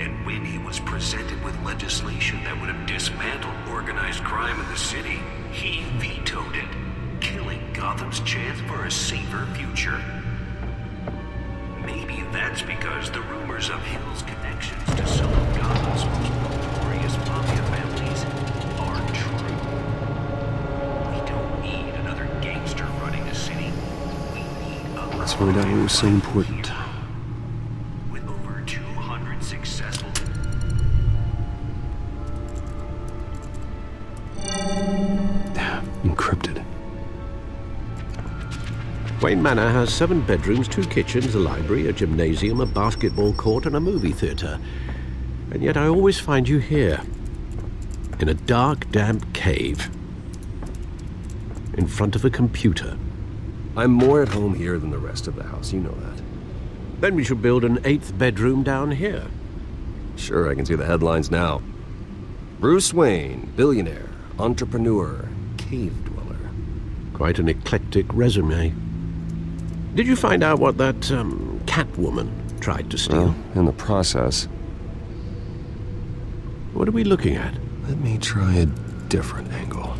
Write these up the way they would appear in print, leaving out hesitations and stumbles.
And when he was presented with legislation that would have dismantled organized crime in the city, he vetoed it, killing Gotham's chance for a safer future. Maybe that's because the rumors of Hill's connections to some of Gotham's most notorious mafia families are true. We don't need another gangster running the city. We need a... Let's find out what was so important. With over 200 successful... Encrypted. Wayne Manor has 7 bedrooms, 2 kitchens, a library, a gymnasium, a basketball court, and a movie theater. And yet I always find you here, in a dark, damp cave, in front of a computer. I'm more at home here than the rest of the house, you know that. Then we should build an 8th bedroom down here. Sure, I can see the headlines now. Bruce Wayne, billionaire, entrepreneur, cave dweller. Quite an eclectic resume. Did you find out what that, Catwoman tried to steal? Well, in the process. What are we looking at? Let me try a different angle.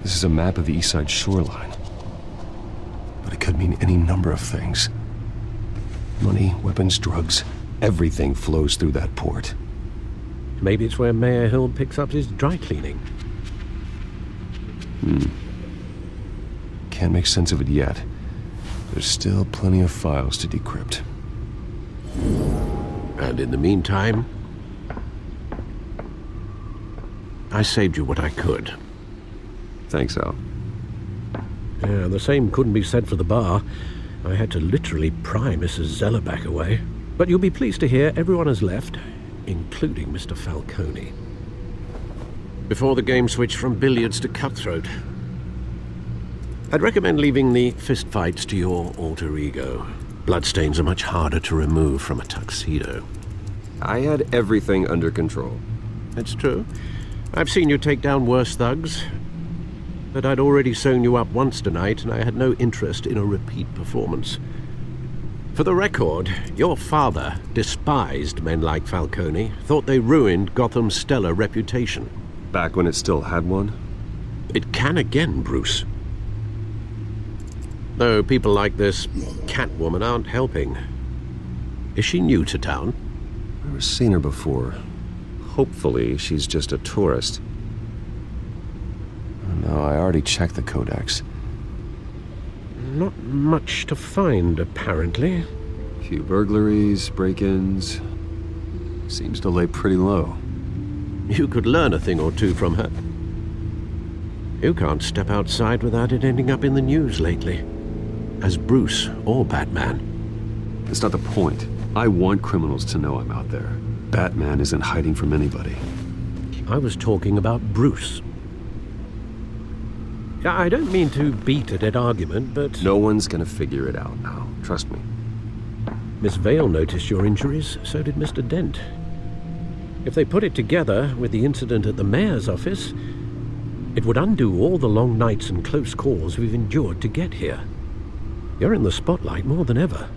This is a map of the East Side shoreline. But it could mean any number of things. Money, weapons, drugs, everything flows through that port. Maybe it's where Mayor Hill picks up his dry cleaning. Can't make sense of it yet. There's still plenty of files to decrypt. And in the meantime, I saved you what I could. Thanks, Al. Yeah, the same couldn't be said for the bar. I had to literally pry Mrs. Zellerback away. But you'll be pleased to hear everyone has left, including Mr. Falcone. Before the game switched from billiards to cutthroat. I'd recommend leaving the fistfights to your alter ego. Bloodstains are much harder to remove from a tuxedo. I had everything under control. That's true. I've seen you take down worse thugs. But I'd already sewn you up once tonight, and I had no interest in a repeat performance. For the record, your father despised men like Falcone, thought they ruined Gotham's stellar reputation. Back when it still had one? It can again, Bruce. Though people like this Catwoman aren't helping. Is she new to town? I've never seen her before. Hopefully, she's just a tourist. No, I already checked the codex. Not much to find, apparently. A few burglaries, break-ins. Seems to lay pretty low. You could learn a thing or two from her. You can't step outside without it ending up in the news lately. As Bruce or Batman. That's not the point. I want criminals to know I'm out there. Batman isn't hiding from anybody. I was talking about Bruce. I don't mean to beat a dead argument, but... No one's gonna figure it out now. Trust me. Miss Vale noticed your injuries, so did Mr. Dent. If they put it together with the incident at the mayor's office, it would undo all the long nights and close calls we've endured to get here. You're in the spotlight more than ever.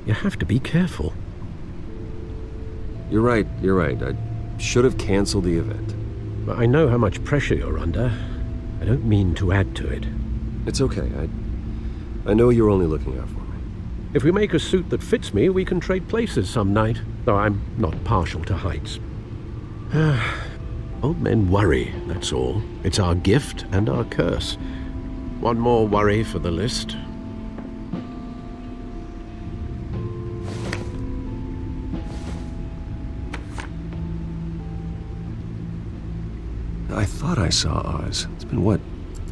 You have to be careful. You're right. I should have canceled the event. I know how much pressure you're under. I don't mean to add to it. It's okay. I know you're only looking out for me. If we make a suit that fits me, we can trade places some night, though I'm not partial to heights. Old men worry, that's all. It's our gift and our curse. One more worry for the list. I thought I saw Oz. It's been, what,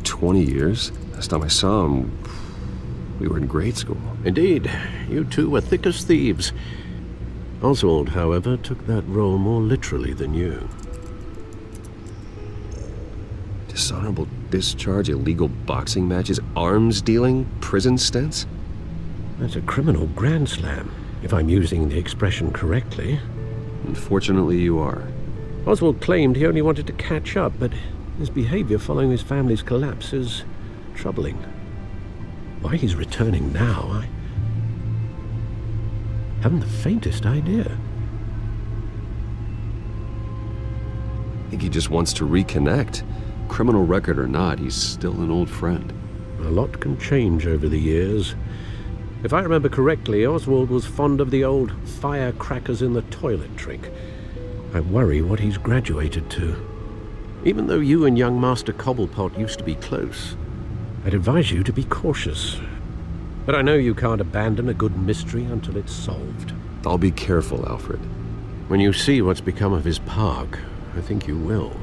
20 years? Last time I saw him, we were in grade school. Indeed. You two were thick as thieves. Oswald, however, took that role more literally than you. Dishonorable discharge, illegal boxing matches, arms dealing, prison stints? That's a criminal grand slam, if I'm using the expression correctly. Unfortunately, you are. Oswald claimed he only wanted to catch up, but his behavior following his family's collapse is troubling. Why he's returning now, I haven't the faintest idea. I think he just wants to reconnect. Criminal record or not, he's still an old friend. A lot can change over the years. If I remember correctly, Oswald was fond of the old firecrackers in the toilet trick. I worry what he's graduated to. Even though you and young Master Cobblepot used to be close, I'd advise you to be cautious. But I know you can't abandon a good mystery until it's solved. I'll be careful, Alfred. When you see what's become of his park, I think you will.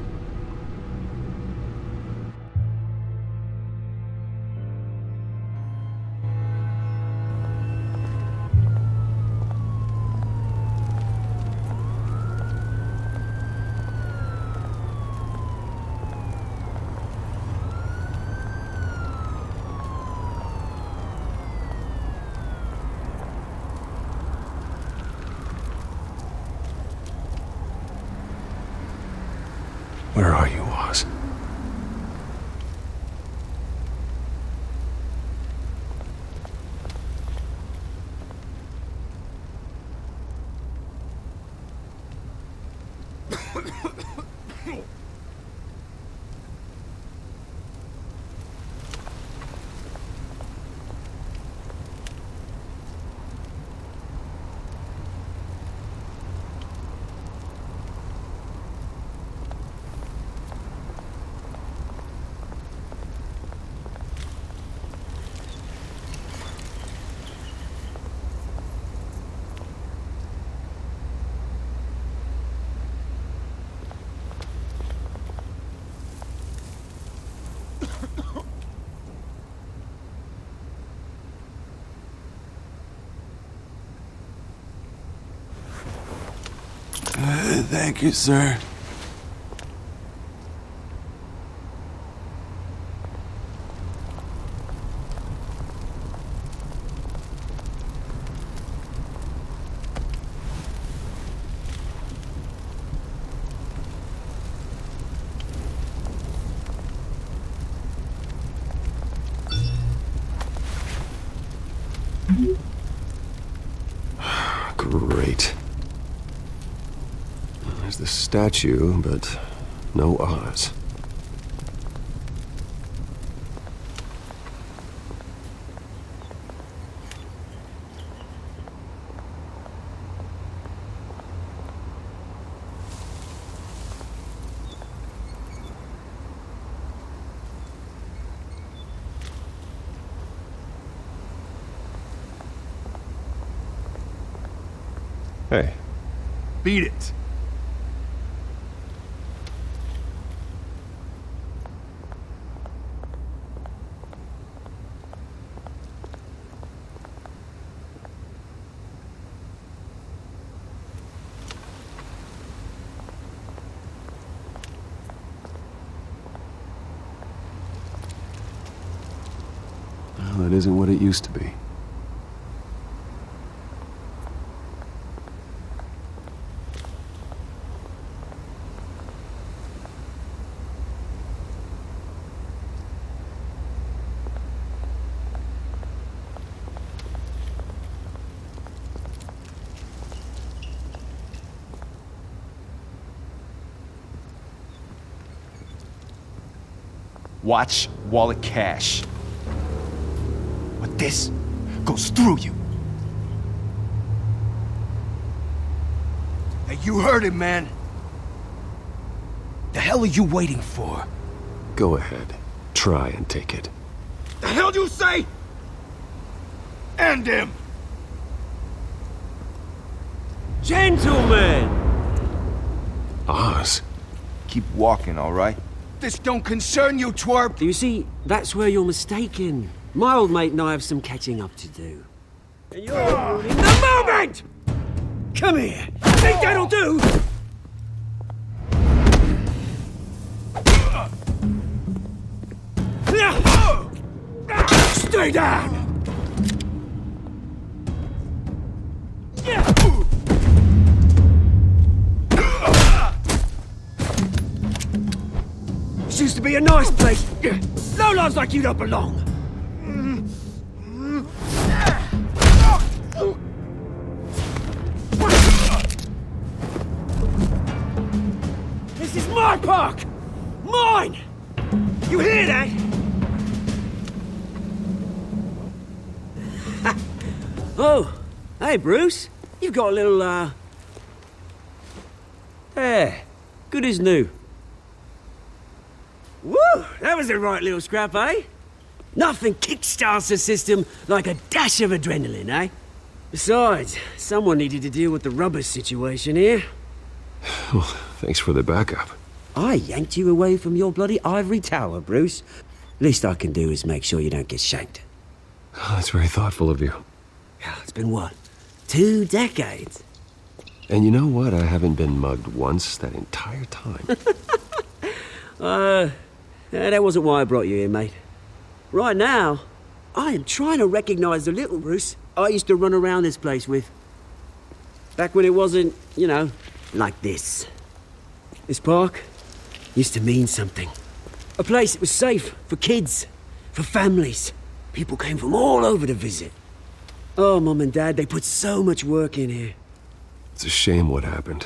Where are you, Oz? Thank you, sir. Great. There's the statue, but no Oz. Hey. Beat it. Well, that isn't what it used to be. Watch wallet cash. But this goes through you. Hey, you heard it, man. The hell are you waiting for? Go ahead. Try and take it. The hell do you say? End him! Gentlemen! Oz? Keep walking, all right? This don't concern you, twerp! You see, that's where you're mistaken. My old mate and I have some catching up to do. And you're ruining the moment! Come here! Think that'll do? Stay down! This used to be a nice place. No lives like you don't belong. This is my park! Mine! You hear that? Oh, hey, Bruce. You've got a little, There. Good as new. Woo! That was a right little scrap, eh? Nothing kickstarts the system like a dash of adrenaline, eh? Besides, someone needed to deal with the rubber situation here. Well, thanks for the backup. I yanked you away from your bloody ivory tower, Bruce. Least I can do is make sure you don't get shanked. Oh, that's very thoughtful of you. It's been what? 2 decades? And you know what? I haven't been mugged once that entire time. That wasn't why I brought you here, mate. Right now, I am trying to recognize the little Bruce I used to run around this place with. Back when it wasn't, you know, like this. This park used to mean something. A place that was safe for kids, for families. People came from all over to visit. Oh, Mum and Dad, they put so much work in here. It's a shame what happened.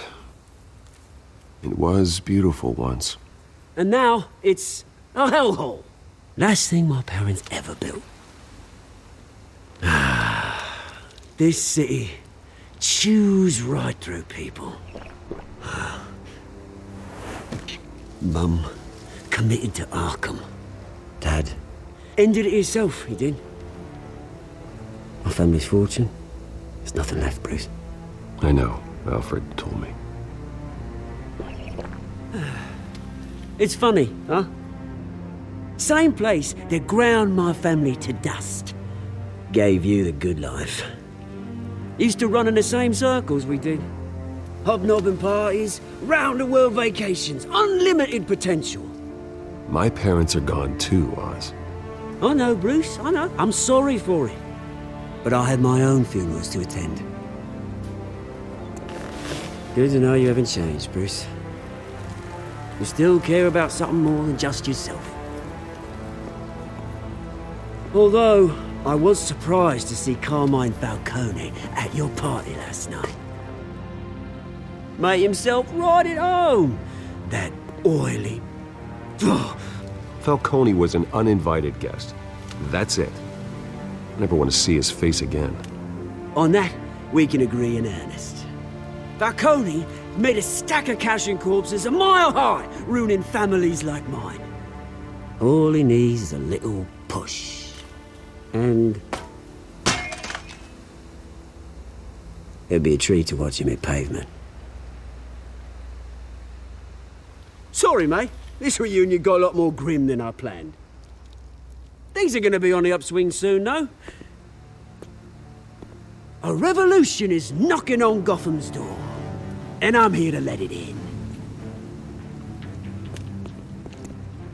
It was beautiful once. And now, it's a hellhole. Last thing my parents ever built. This city chews right through people. Mum committed to Arkham. Dad ended it himself, he did. My family's fortune, there's nothing left, Bruce. I know. Alfred told me. It's funny, huh? Same place that ground my family to dust. Gave you the good life. Used to run in the same circles we did. Hobnobbing parties, round-the-world vacations, unlimited potential. My parents are gone too, Oz. I know, Bruce, I know. I'm sorry for it. But I had my own funerals to attend. Good to know you haven't changed, Bruce. You still care about something more than just yourself. Although, I was surprised to see Carmine Falcone at your party last night. Made himself right at home. That oily... Falcone was an uninvited guest. That's it. I never want to see his face again. On that, we can agree in earnest. Falcone made a stack of cash and corpses a mile high, ruining families like mine. All he needs is a little push. And... it'd be a treat to watch him hit pavement. Sorry, mate. This reunion got a lot more grim than I planned. Things are gonna be on the upswing soon, no? A revolution is knocking on Gotham's door. And I'm here to let it in.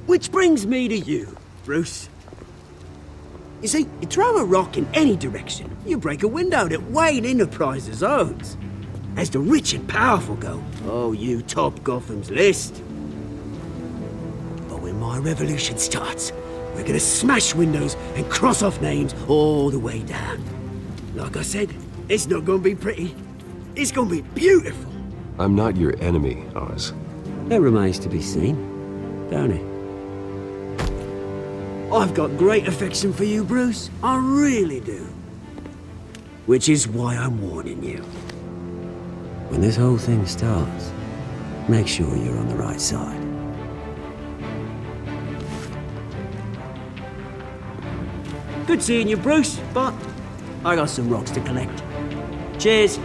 Which brings me to you, Bruce. You see, you throw a rock in any direction, you break a window that Wayne Enterprises owns. As the rich and powerful go, oh, you top Gotham's list. But when my revolution starts, we're gonna smash windows and cross off names all the way down. Like I said, it's not gonna be pretty. It's gonna be beautiful. I'm not your enemy, Oz. That remains to be seen, don't it? I've got great affection for you, Bruce. I really do. Which is why I'm warning you. When this whole thing starts, make sure you're on the right side. Good seeing you, Bruce, but I got some rocks to collect. Cheers.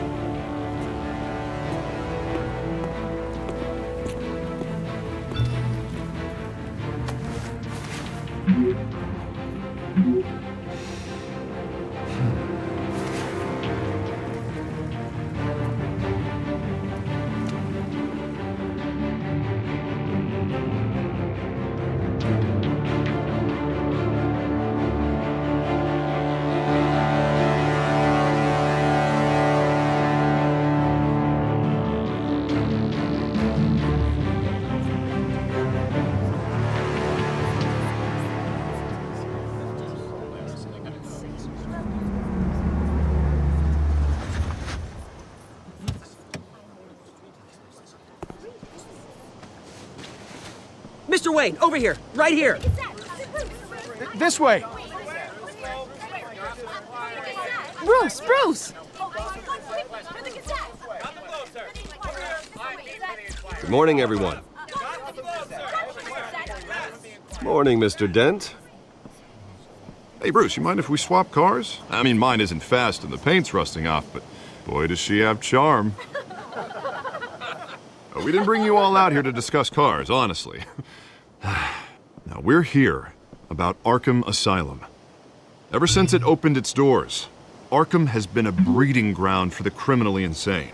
Mr. Wayne, over here, right here. This way. Bruce! Good morning, everyone. Morning, Mr. Dent. Hey, Bruce, you mind if we swap cars? I mean, mine isn't fast and the paint's rusting off, but boy, does she have charm. We didn't bring you all out here to discuss cars, honestly. Now, we're here about Arkham Asylum. Ever since it opened its doors, Arkham has been a breeding ground for the criminally insane.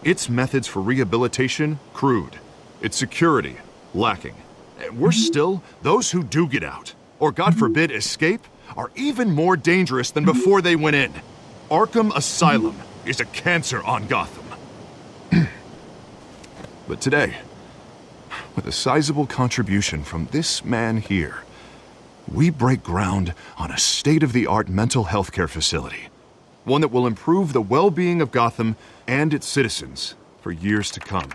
Its methods for rehabilitation, crude. Its security, lacking. And worse still, those who do get out, or God forbid escape, are even more dangerous than before they went in. Arkham Asylum is a cancer on Gotham. But today, with a sizable contribution from this man here, we break ground on a state-of-the-art mental health care facility. One that will improve the well-being of Gotham and its citizens for years to come.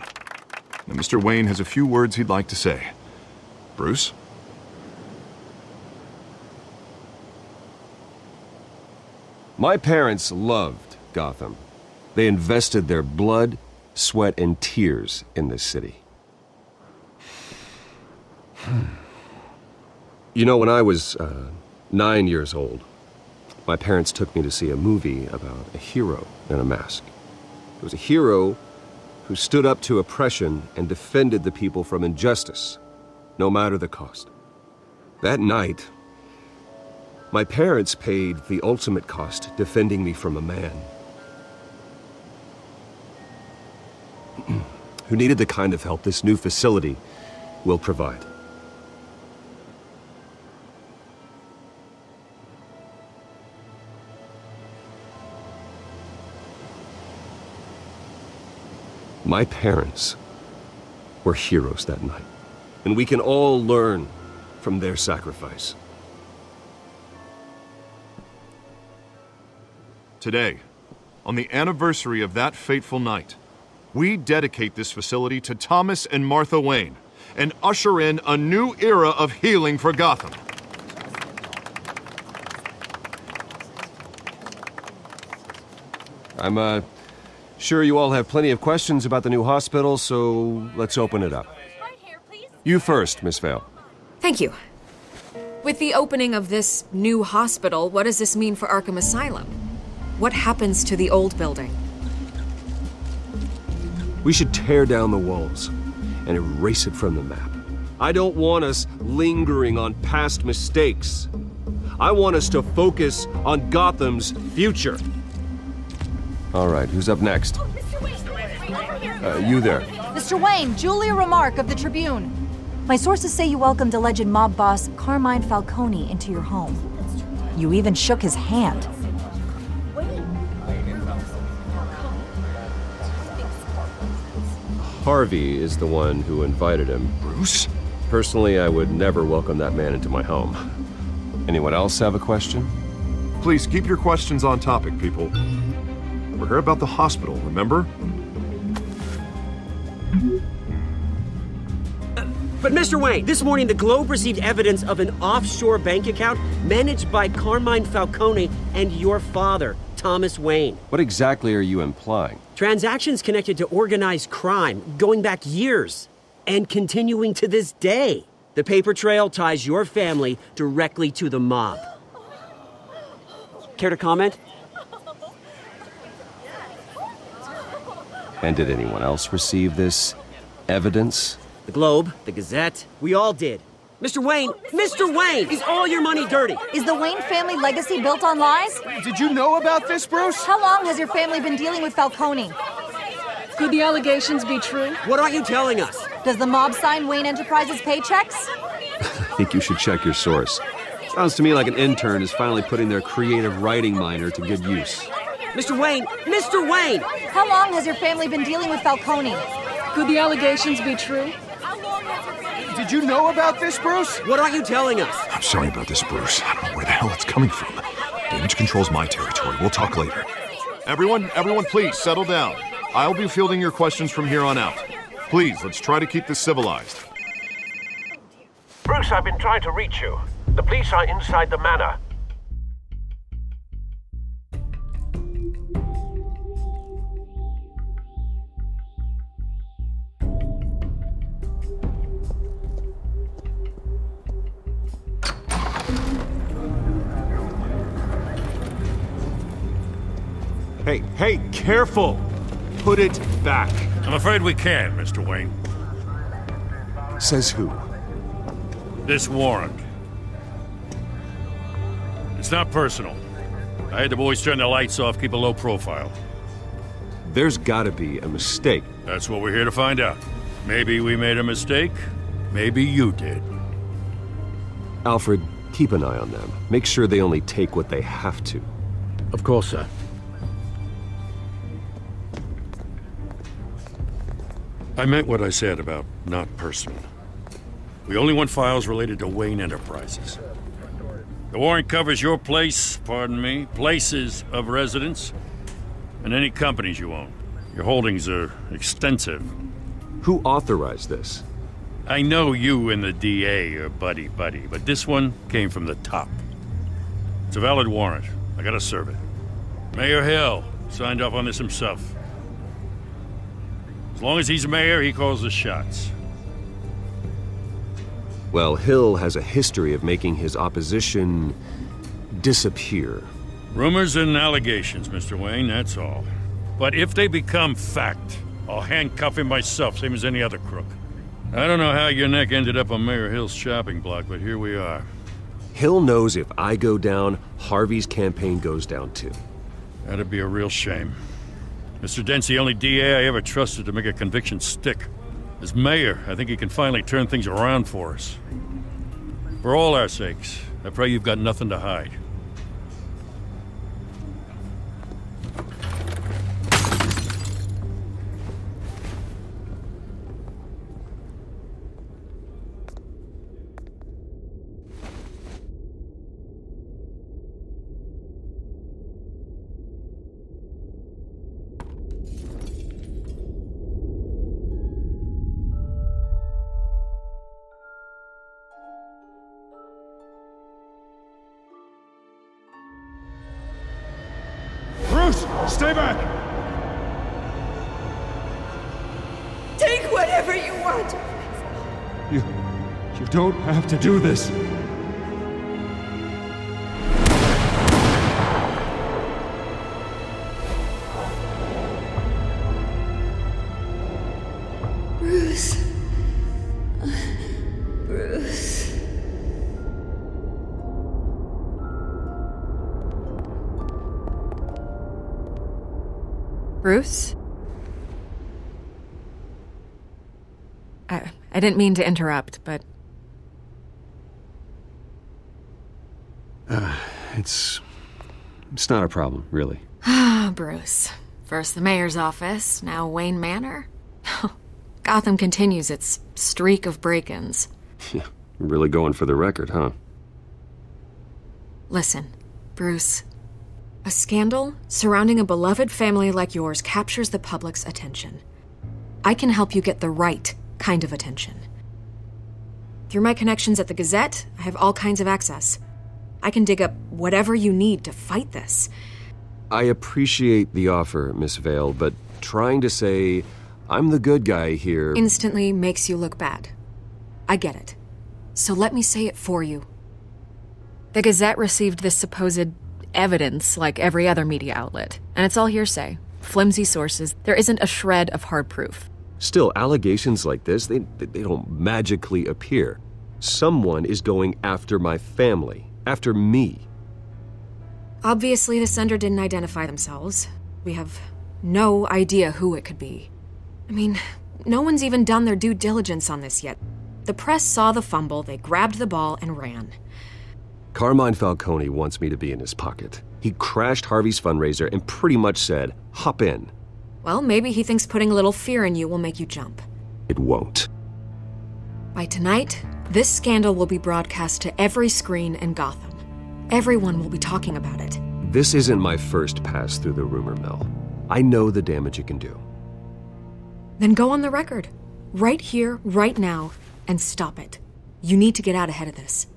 Now, Mr. Wayne has a few words he'd like to say. Bruce? My parents loved Gotham. They invested their blood, sweat, and tears in this city. You know, when I was 9 years old, my parents took me to see a movie about a hero in a mask. It was a hero who stood up to oppression and defended the people from injustice, no matter the cost. That night, my parents paid the ultimate cost defending me from a man who needed the kind of help this new facility will provide. My parents were heroes that night, and we can all learn from their sacrifice. Today, on the anniversary of that fateful night, we dedicate this facility to Thomas and Martha Wayne and usher in a new era of healing for Gotham. I'm sure you all have plenty of questions about the new hospital, so let's open it up. You first, Miss Vale. Thank you. With the opening of this new hospital, what does this mean for Arkham Asylum? What happens to the old building? We should tear down the walls and erase it from the map. I don't want us lingering on past mistakes. I want us to focus on Gotham's future. All right, who's up next? You there. Mr. Wayne, Julia Remark of the Tribune. My sources say you welcomed alleged mob boss Carmine Falcone into your home. You even shook his hand. Harvey is the one who invited him. Bruce? Personally, I would never welcome that man into my home. Anyone else have a question? Please keep your questions on topic, people. We're here about the hospital, remember? But Mr. Wayne, this morning the Globe received evidence of an offshore bank account managed by Carmine Falcone and your father, Thomas Wayne. What exactly are you implying? Transactions connected to organized crime going back years and continuing to this day. The paper trail ties your family directly to the mob. Care to comment? And did anyone else receive this evidence? The Globe, the Gazette, we all did. Mr. Wayne, is all your money dirty? Is the Wayne family legacy built on lies? Did you know about this, Bruce? How long has your family been dealing with Falcone? Could the allegations be true? What aren't you telling us? Does the mob sign Wayne Enterprises paychecks? I think you should check your source. Sounds to me like an intern is finally putting their creative writing minor to good use. Mr. Wayne! How long has your family been dealing with Falcone? Could the allegations be true? Did you know about this, Bruce? What aren't you telling us? I'm sorry about this, Bruce. I don't know where the hell it's coming from. Damage control's my territory. We'll talk later. Everyone, please settle down. I'll be fielding your questions from here on out. Please, let's try to keep this civilized. Bruce, I've been trying to reach you. The police are inside the manor. Hey, careful! Put it back. I'm afraid we can't, Mr. Wayne. Says who? This warrant. It's not personal. I had the boys turn the lights off, keep a low profile. There's gotta be a mistake. That's what we're here to find out. Maybe we made a mistake. Maybe you did. Alfred, keep an eye on them. Make sure they only take what they have to. Of course, sir. I meant what I said about not personal. We only want files related to Wayne Enterprises. The warrant covers your place, pardon me, places of residence, and any companies you own. Your holdings are extensive. Who authorized this? I know you and the DA are buddy-buddy, but this one came from the top. It's a valid warrant. I gotta serve it. Mayor Hill signed off on this himself. As long as he's mayor, he calls the shots. Well, Hill has a history of making his opposition disappear. Rumors and allegations, Mr. Wayne, that's all. But if they become fact, I'll handcuff him myself, same as any other crook. I don't know how your neck ended up on Mayor Hill's shopping block, but here we are. Hill knows if I go down, Harvey's campaign goes down too. That'd be a real shame. Mr. Dent's the only DA I ever trusted to make a conviction stick. As mayor, I think he can finally turn things around for us. For all our sakes, I pray you've got nothing to hide. Bruce, stay back! Take whatever you want. You don't have to do this. Bruce. Bruce. Bruce? I didn't mean to interrupt, but... It's not a problem, really. Bruce. First the mayor's office, now Wayne Manor. Gotham continues its streak of break-ins. Yeah, really going for the record, huh? Listen, Bruce. A scandal surrounding a beloved family like yours captures the public's attention. I can help you get the right kind of attention. Through my connections at the Gazette, I have all kinds of access. I can dig up whatever you need to fight this. I appreciate the offer, Miss Vale, but trying to say I'm the good guy here... Instantly makes you look bad. I get it. So let me say it for you. The Gazette received this supposed evidence like every other media outlet, and it's all hearsay. Flimsy sources. There isn't a shred of hard proof. Still, allegations like this, they don't magically appear. Someone is going after my family, after me. Obviously, the sender didn't identify themselves. We have no idea who it could be. I mean, no one's even done their due diligence on this yet. The press saw the fumble, they grabbed the ball and ran. Carmine Falcone wants me to be in his pocket. He crashed Harvey's fundraiser and pretty much said, hop in. Well, maybe he thinks putting a little fear in you will make you jump. It won't. By tonight, this scandal will be broadcast to every screen in Gotham. Everyone will be talking about it. This isn't my first pass through the rumor mill. I know the damage it can do. Then go on the record. Right here, right now, and stop it. You need to get out ahead of this.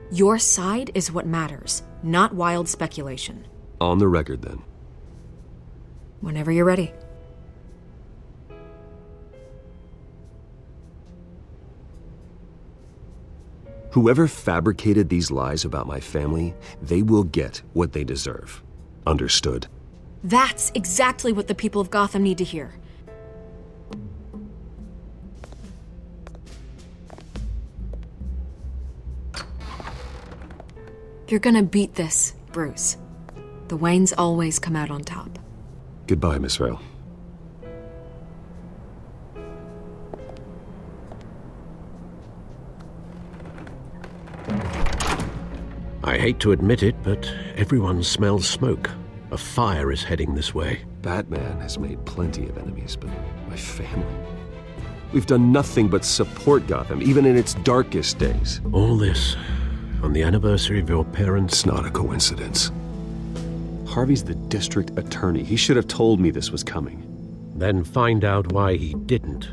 Your side is what matters, not wild speculation. On the record, then. Whenever you're ready. Whoever fabricated these lies about my family, they will get what they deserve. Understood? That's exactly what the people of Gotham need to hear. You're gonna beat this, Bruce. The Waynes always come out on top. Goodbye, Miss Vale. I hate to admit it, but everyone smells smoke. A fire is heading this way. Batman has made plenty of enemies, but my family... We've done nothing but support Gotham, even in its darkest days. All this on the anniversary of your parents'... It's not a coincidence. Harvey's the district attorney. He should have told me this was coming. Then find out why he didn't.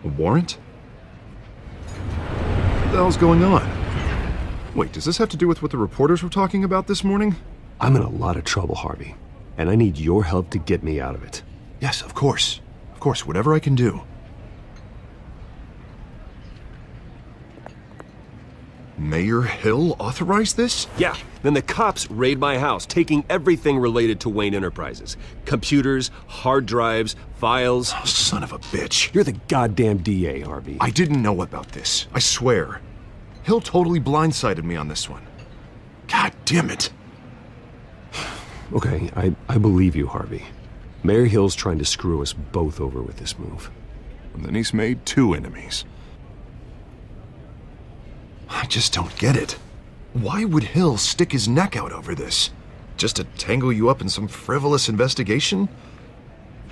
A warrant? What the hell's going on? Wait, does this have to do with what the reporters were talking about this morning? I'm in a lot of trouble, Harvey, and I need your help to get me out of it. Yes, of course. Of course, whatever I can do. Mayor Hill authorized this? Yeah, then the cops raid my house, taking everything related to Wayne Enterprises. Computers, hard drives, files. Oh, son of a bitch. You're the goddamn DA, Harvey. I didn't know about this. I swear. Hill totally blindsided me on this one. God damn it. Okay, I believe you, Harvey. Mayor Hill's trying to screw us both over with this move. And then he's made 2 enemies. I just don't get it. Why would Hill stick his neck out over this? Just to tangle you up in some frivolous investigation?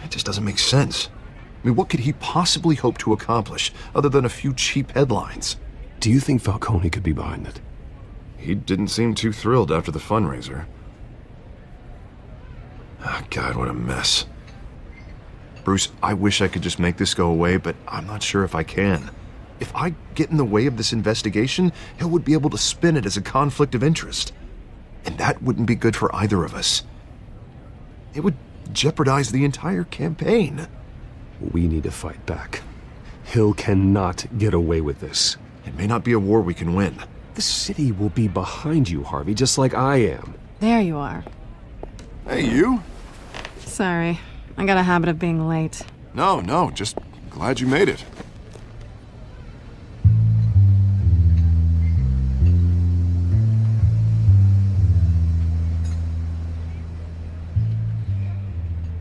It just doesn't make sense. I mean, what could he possibly hope to accomplish other than a few cheap headlines? Do you think Falcone could be behind it? He didn't seem too thrilled after the fundraiser. Oh, God, what a mess. Bruce, I wish I could just make this go away, but I'm not sure if I can. If I get in the way of this investigation, Hill would be able to spin it as a conflict of interest. And that wouldn't be good for either of us. It would jeopardize the entire campaign. We need to fight back. Hill cannot get away with this. It may not be a war we can win. The city will be behind you, Harvey, just like I am. There you are. Hey, you? Sorry. I got a habit of being late. No, just glad you made it.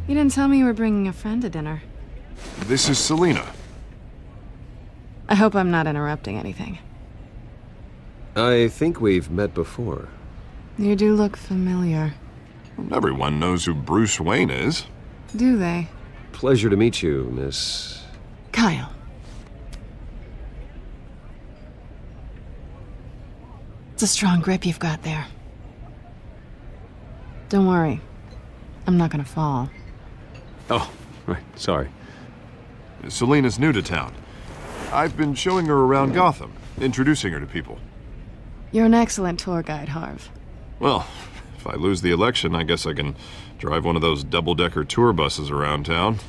You didn't tell me you were bringing a friend to dinner. This is Selina. I hope I'm not interrupting anything. I think we've met before. You do look familiar. Everyone knows who Bruce Wayne is. Do they? Pleasure to meet you, Miss... Kyle. It's a strong grip you've got there. Don't worry. I'm not gonna fall. Oh, right, sorry. Selina's new to town. I've been showing her around Gotham, introducing her to people. You're an excellent tour guide, Harv. Well, if I lose the election, I guess I can drive one of those double-decker tour buses around town.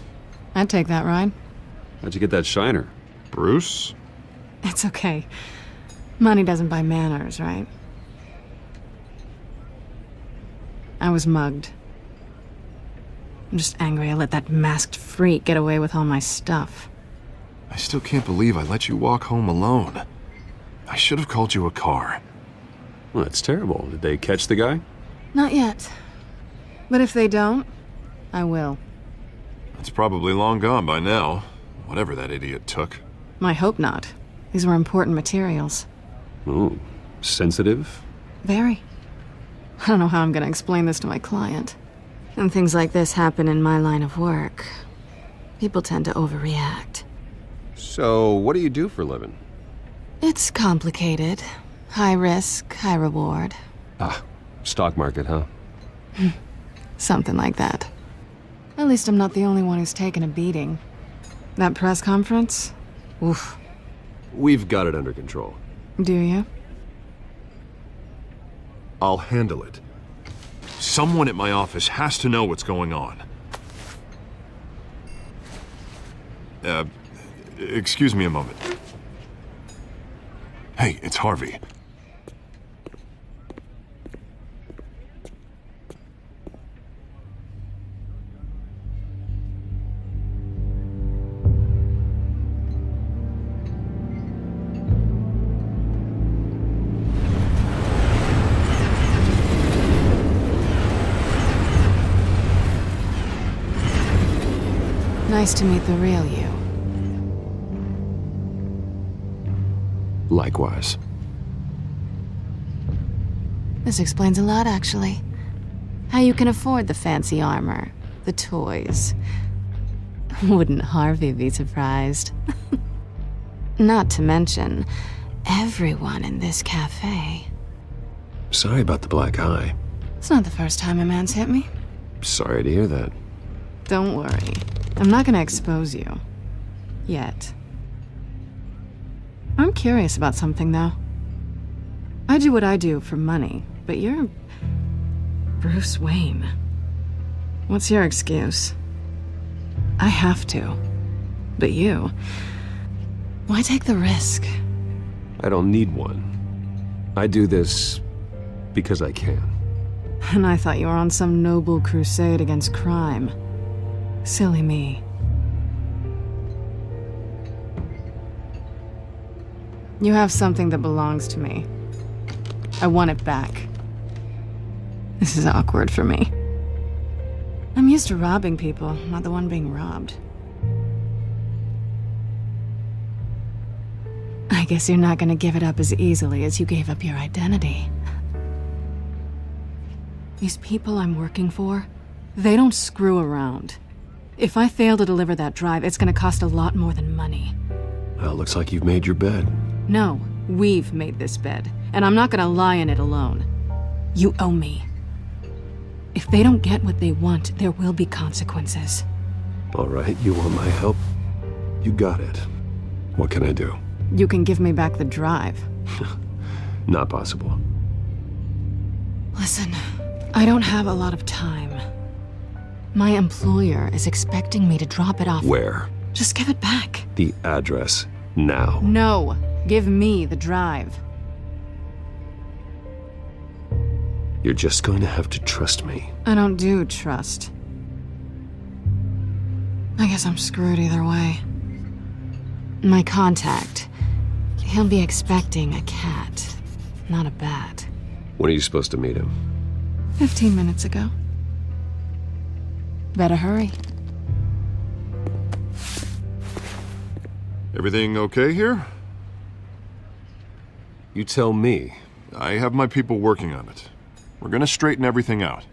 I'd take that ride. How'd you get that shiner? Bruce? It's okay. Money doesn't buy manners, right? I was mugged. I'm just angry I let that masked freak get away with all my stuff. I still can't believe I let you walk home alone. I should have called you a car. Well, that's terrible. Did they catch the guy? Not yet. But if they don't, I will. It's probably long gone by now, whatever that idiot took. I hope not. These were important materials. Ooh, sensitive? Very. I don't know how I'm gonna explain this to my client. And things like this happen in my line of work. People tend to overreact. So, what do you do for a living? It's complicated. High risk, high reward. Ah, stock market, huh? Something like that. At least I'm not the only one who's taken a beating. That press conference? Oof. We've got it under control. Do you? I'll handle it. Someone at my office has to know what's going on. Excuse me a moment. Hey, it's Harvey. Nice to meet the real you. Likewise. This explains a lot, actually. How you can afford the fancy armor, the toys. Wouldn't Harvey be surprised? Not to mention, everyone in this cafe. Sorry about the black eye. It's not the first time a man's hit me. Sorry to hear that. Don't worry. I'm not gonna expose you. Yet. I'm curious about something, though. I do what I do for money, but you're Bruce Wayne. What's your excuse? I have to. But you, why take the risk? I don't need one. I do this because I can. And I thought you were on some noble crusade against crime. Silly me. You have something that belongs to me. I want it back. This is awkward for me. I'm used to robbing people, not the one being robbed. I guess you're not gonna give it up as easily as you gave up your identity. These people I'm working for, they don't screw around. If I fail to deliver that drive, it's gonna cost a lot more than money. Well, looks like you've made your bed. No, we've made this bed, and I'm not gonna lie in it alone. You owe me. If they don't get what they want, there will be consequences. All right, you want my help? You got it. What can I do? You can give me back the drive. Not possible. Listen, I don't have a lot of time. My employer is expecting me to drop it off. Where? Just give it back. The address, now. No, give me the drive. You're just going to have to trust me. I don't do trust. I guess I'm screwed either way. My contact, he'll be expecting a cat, not a bat. When are you supposed to meet him? 15 minutes ago. Better hurry. Everything okay here? You tell me. I have my people working on it. We're gonna straighten everything out.